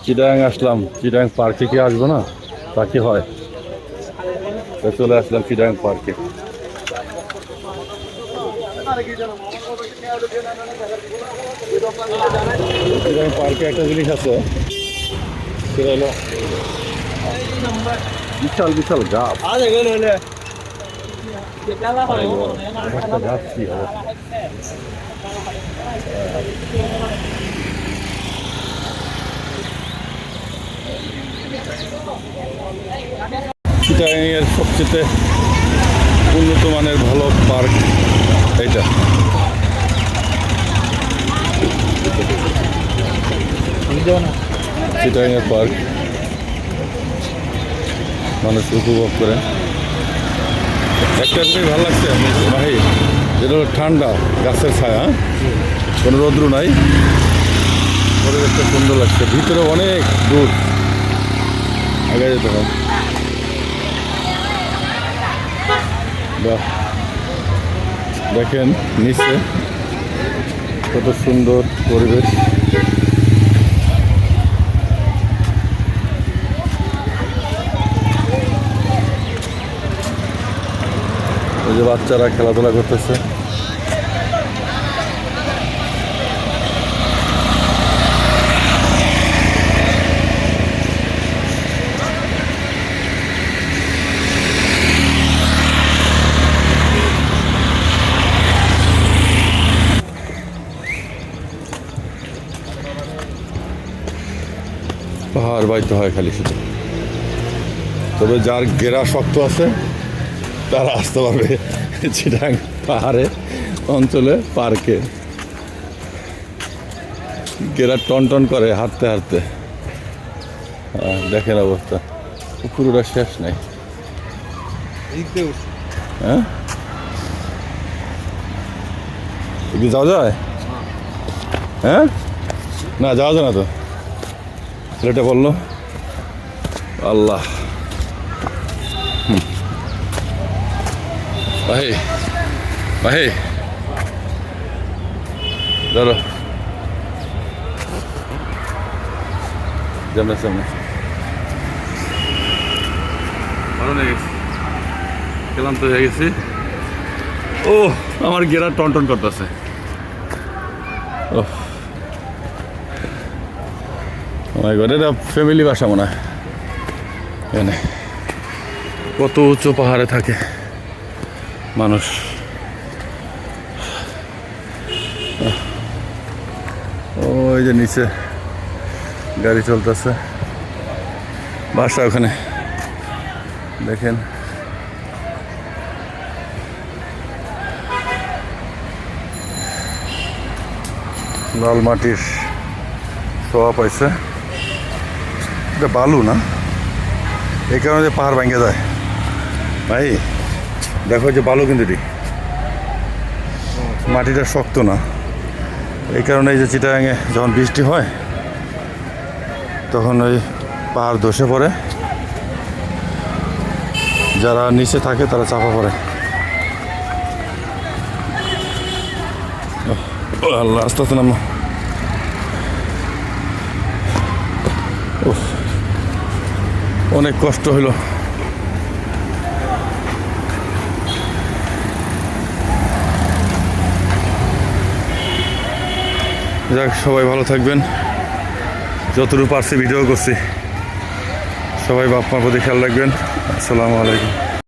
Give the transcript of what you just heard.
চিটাং আসলাম, চিটাং পার্কে কি আসবো না? তা কি হয়? চলে আসলাম চিটাং পার্কে। চিটাং পার্কে একটা জিনিস আছে, সেটা হলো বিশাল বিশাল গাছ। একটা গাছ কি হবে? চিটাগাংয়ের সবচেয়ে উন্নত মানের ভালো পার্ক এইটা। চিটাগাংয়ের পার্ক মানুষ উপভোগ করে। একটা জিনিস ভালো লাগছে ভাই, যেটা হলো ঠান্ডা, গাছের ছায়া, কোনো রৌদ্র নাই, পরিবেশটা সুন্দর লাগছে। ভিতরে অনেক দূর আগে যেতে হয়। বাহ, দেখেন নিচে কত সুন্দর পরিবেশ। এই যে বাচ্চারা খেলাধুলা করতেছে। পাহাড় বাইতে হয় খালি শুধু, তবে যার গেরা শক্ত আছে তারা আসতে পারবে চিটাং পাহাড়ে অঞ্চলে পার্কে। গেরা টন টন করে হাঁটতে হাঁটতে। দেখেন অবস্থা, পুকুরটা শেষ নাই। হ্যাঁ, কি যাওয়া যায়? হ্যাঁ, না যাওয়া যায় না তো, ছেলেটা বললো। আল্লাহ, ভাই ভাই ধরো সামনে সামনে ভালো লেগে গেছে, ক্লান্ত হয়ে গেছি। ও আমার গেরা টন টন করতেছে। ও মাই গড, এটা ফ্যামিলি বাসা মনে হয়। এখানে কত উঁচু পাহাড়ে থাকে মানুষ। ওই যে নিচে গাড়ি চলতেছে, বাসা ওখানে দেখেন। লাল মাটির শোয়া পাইছে, এটা বালু না, এই কারণে পাহাড় ভেঙে যায় ভাই। দেখো যে বালু, কিন্তু মাটিটা শক্ত না, এই কারণে এই যে চিটাগাংয়ে যখন বৃষ্টি হয় তখন ওই পাহাড় ধসে পড়ে, যারা নিচে থাকে তারা চাপা পড়ে। আল্লাহ, আস্তে আস্তে নামো। অনেক কষ্ট হইল। যাক, সবাই ভালো থাকবেন। যতটুকু পারছি ভিডিও করছি। সবাই বাপ মার প্রতি খেয়াল রাখবেন। আসসালামু আলাইকুম।